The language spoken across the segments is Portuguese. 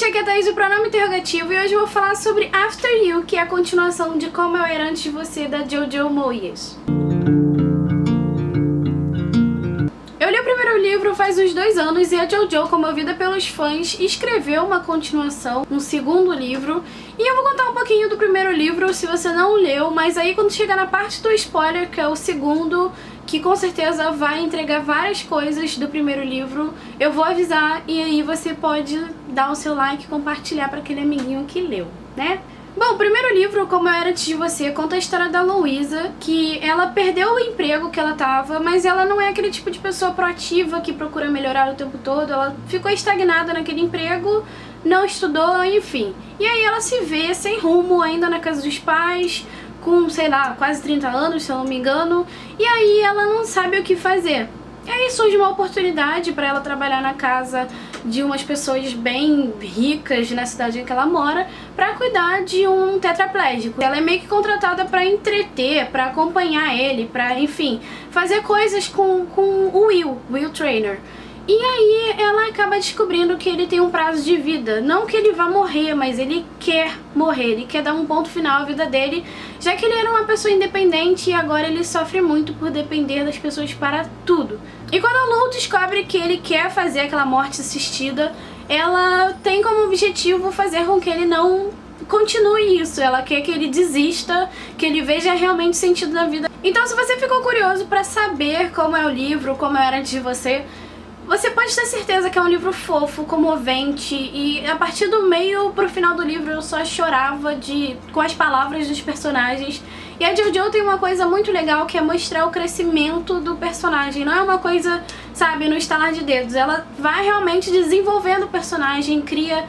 aqui é a Thaís do Pronome Interrogativo e hoje eu vou falar sobre After You, que é a continuação de Como Eu Era Antes de Você, da Jojo Moyes. Eu li o primeiro livro faz uns 2 anos e a Jojo, comovida pelos fãs, escreveu uma continuação, um segundo livro. E eu vou contar um pouquinho do primeiro livro se você não leu, mas aí quando chegar na parte do spoiler, que é o segundo, que com certeza vai entregar várias coisas do primeiro livro, eu vou avisar e aí você pode dar o seu like e compartilhar para aquele amiguinho que leu, né? Bom, o primeiro livro, Como Eu Era Antes de Você, conta a história da Louisa, que ela perdeu o emprego que ela tava, mas ela não é aquele tipo de pessoa proativa que procura melhorar o tempo todo. Ela ficou estagnada naquele emprego, não estudou, enfim. E aí ela se vê sem rumo ainda na casa dos pais, com, sei lá, quase 30 anos, se eu não me engano, e aí ela não sabe o que fazer. E aí surge uma oportunidade para ela trabalhar na casa de umas pessoas bem ricas na cidade em que ela mora, para cuidar de um tetraplégico. Ela é meio que contratada para entreter, para acompanhar ele, para, enfim, fazer coisas com o Will Trainer. E aí ela acaba descobrindo que ele tem um prazo de vida. Não que ele vá morrer, mas ele quer morrer. Ele quer dar um ponto final à vida dele, já que ele era uma pessoa independente e agora ele sofre muito por depender das pessoas para tudo. E quando a Lou descobre que ele quer fazer aquela morte assistida, ela tem como objetivo fazer com que ele não continue isso. Ela quer que ele desista, que ele veja realmente sentido na vida. Então, se você ficou curioso para saber como é o livro, Como Eu Era Antes de Você, você pode ter certeza que é um livro fofo, comovente, e a partir do meio pro final do livro eu só chorava com as palavras dos personagens. E a Jojo tem uma coisa muito legal, que é mostrar o crescimento do personagem. Não é uma coisa, sabe, no estalar de dedos. Ela vai realmente desenvolvendo o personagem, cria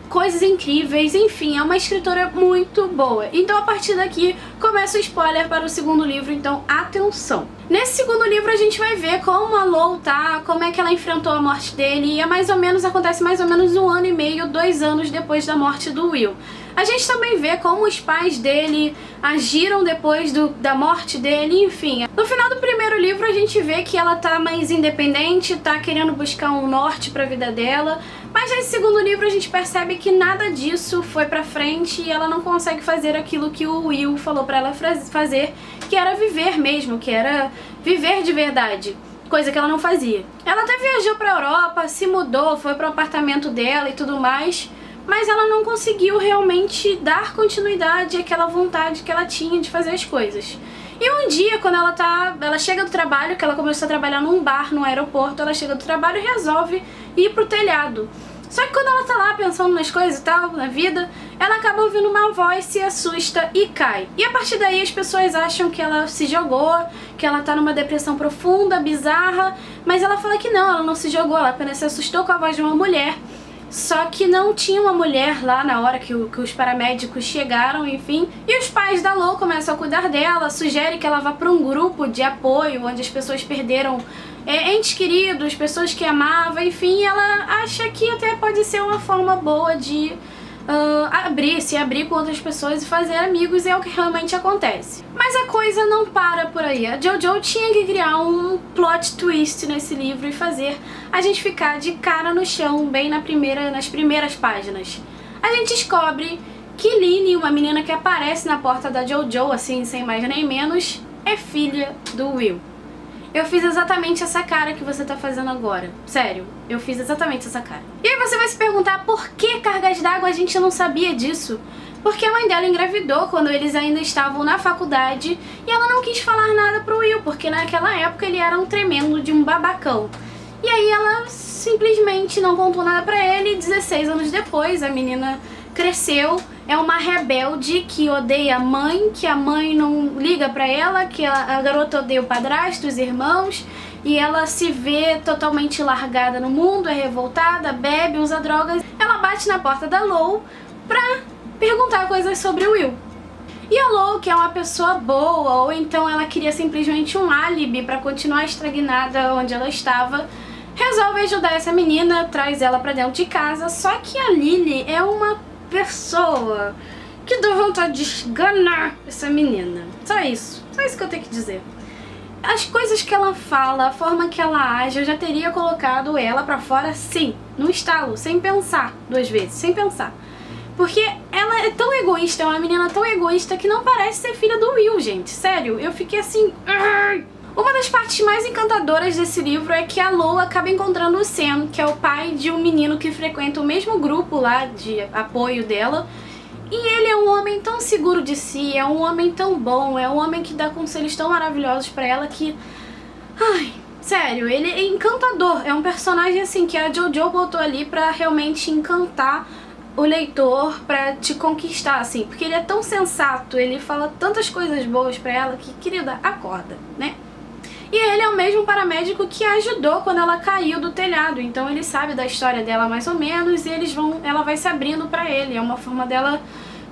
coisas incríveis, enfim, é uma escritora muito boa. Então a partir daqui começa o spoiler para o segundo livro, então atenção! Nesse segundo livro a gente vai ver como a Lou tá, como é que ela enfrentou a morte dele, e acontece mais ou menos 1 ano e meio, 2 anos depois da morte do Will. A gente também vê como os pais dele agiram depois da morte dele, enfim. No final do primeiro livro a gente vê que ela tá mais independente, tá querendo buscar um norte pra vida dela, mas nesse segundo livro a gente percebe que nada disso foi pra frente e ela não consegue fazer aquilo que o Will falou pra ela fazer, que era viver mesmo, que era viver de verdade. Coisa que ela não fazia. Ela até viajou pra Europa, se mudou, foi pro apartamento dela e tudo mais, mas ela não conseguiu realmente dar continuidade àquela vontade que ela tinha de fazer as coisas. E um dia, quando ela chega do trabalho, que ela começou a trabalhar num bar, no aeroporto, ela chega do trabalho e resolve ir pro telhado. Só que quando ela tá lá pensando nas coisas e tal, na vida, ela acaba ouvindo uma voz, se assusta e cai. E a partir daí as pessoas acham que ela se jogou, que ela tá numa depressão profunda, bizarra, mas ela fala que não, ela não se jogou, ela apenas se assustou com a voz de uma mulher. Só que não tinha uma mulher lá na hora que os paramédicos chegaram, enfim. E os pais da Lou começam a cuidar dela, sugerem que ela vá para um grupo de apoio, onde as pessoas perderam entes queridos, pessoas que amava, enfim. Ela acha que até pode ser uma forma boa de se abrir com outras pessoas e fazer amigos, é o que realmente acontece. Mas a coisa não para por aí. A Jojo tinha que criar um plot twist nesse livro e fazer a gente ficar de cara no chão bem nas primeiras páginas. A gente descobre que Lily, uma menina que aparece na porta da Jojo, assim, sem mais nem menos, é filha do Will. Eu fiz exatamente essa cara que você tá fazendo agora. Sério, eu fiz exatamente essa cara. E aí você vai se perguntar por que cargas d'água a gente não sabia disso? Porque a mãe dela engravidou quando eles ainda estavam na faculdade e ela não quis falar nada pro Will, porque naquela época ele era um tremendo de um babacão. E aí ela simplesmente não contou nada pra ele e 16 anos depois a menina cresceu, é uma rebelde que odeia a mãe, que a mãe não liga pra ela, que a garota odeia o padrasto, os irmãos, e ela se vê totalmente largada no mundo, é revoltada, bebe, usa drogas. Ela bate na porta da Lou pra perguntar coisas sobre o Will. E a Lou, que é uma pessoa boa, ou então ela queria simplesmente um álibi pra continuar estagnada onde ela estava, resolve ajudar essa menina, traz ela pra dentro de casa, só que a Lily é uma pessoa que dá vontade de esganar essa menina. Só isso que eu tenho que dizer. As coisas que ela fala, a forma que ela age, eu já teria colocado ela pra fora sim, num estalo, sem pensar 2 vezes, sem pensar. Porque ela é tão egoísta, é uma menina tão egoísta que não parece ser filha do Will, gente. Sério, eu fiquei assim... Uma das partes mais encantadoras desse livro é que a Lo acaba encontrando o Sam, que é o pai de um menino que frequenta o mesmo grupo lá de apoio dela. E ele é um homem tão seguro de si, é um homem tão bom, é um homem que dá conselhos tão maravilhosos pra ela que... Ai, sério, ele é encantador. É um personagem assim que a JoJo botou ali pra realmente encantar o leitor, pra te conquistar, assim. Porque ele é tão sensato, ele fala tantas coisas boas pra ela que, querida, acorda, né? E ele é o mesmo paramédico que a ajudou quando ela caiu do telhado, então ele sabe da história dela mais ou menos e ela vai se abrindo pra ele. É uma forma dela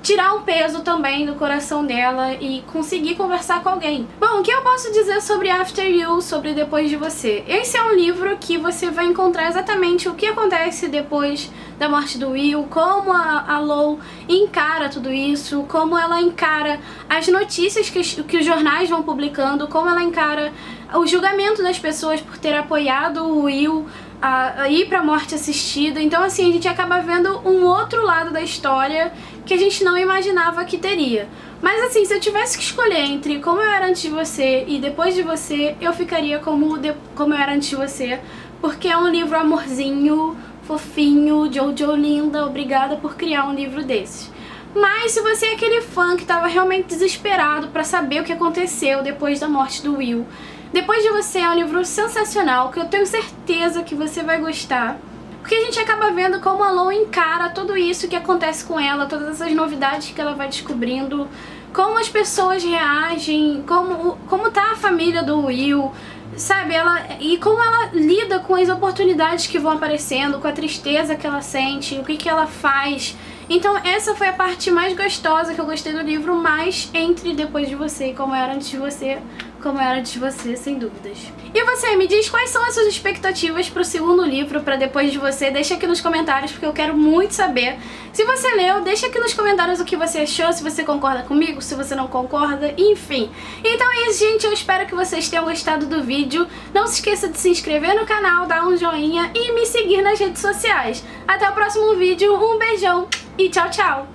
tirar um peso também do coração dela e conseguir conversar com alguém. Bom, o que eu posso dizer sobre After You, sobre Depois de Você? Esse é um livro que você vai encontrar exatamente o que acontece depois da morte do Will, como a Lo encara tudo isso, como ela encara as notícias que os jornais vão publicando, como ela encara o julgamento das pessoas por ter apoiado o Will a ir pra morte assistida. Então assim, a gente acaba vendo um outro lado da história que a gente não imaginava que teria. Mas assim, se eu tivesse que escolher entre Como Eu Era Antes de Você e Depois de Você, eu ficaria Como Eu Era Antes de Você, porque é um livro amorzinho, fofinho, JoJo linda, obrigada por criar um livro desses. Mas se você é aquele fã que estava realmente desesperado pra saber o que aconteceu depois da morte do Will, Depois de Você é um livro sensacional, que eu tenho certeza que você vai gostar. Porque a gente acaba vendo como a Lo encara tudo isso que acontece com ela, todas essas novidades que ela vai descobrindo, como as pessoas reagem, como tá a família do Will, sabe? E como ela lida com as oportunidades que vão aparecendo, com a tristeza que ela sente, o que ela faz. Então essa foi a parte mais gostosa que eu gostei do livro, mas entre Depois de Você e Como Eu Era Antes de Você, Como Eu Era Antes de Você, sem dúvidas. E você, me diz quais são as suas expectativas pro segundo livro, pra Depois de Você, deixa aqui nos comentários porque eu quero muito saber. Se você leu, deixa aqui nos comentários o que você achou, se você concorda comigo, se você não concorda, enfim. Então é isso, gente, eu espero que vocês tenham gostado do vídeo. Não se esqueça de se inscrever no canal, dar um joinha e me seguir nas redes sociais. Até o próximo vídeo, um beijão e tchau, tchau!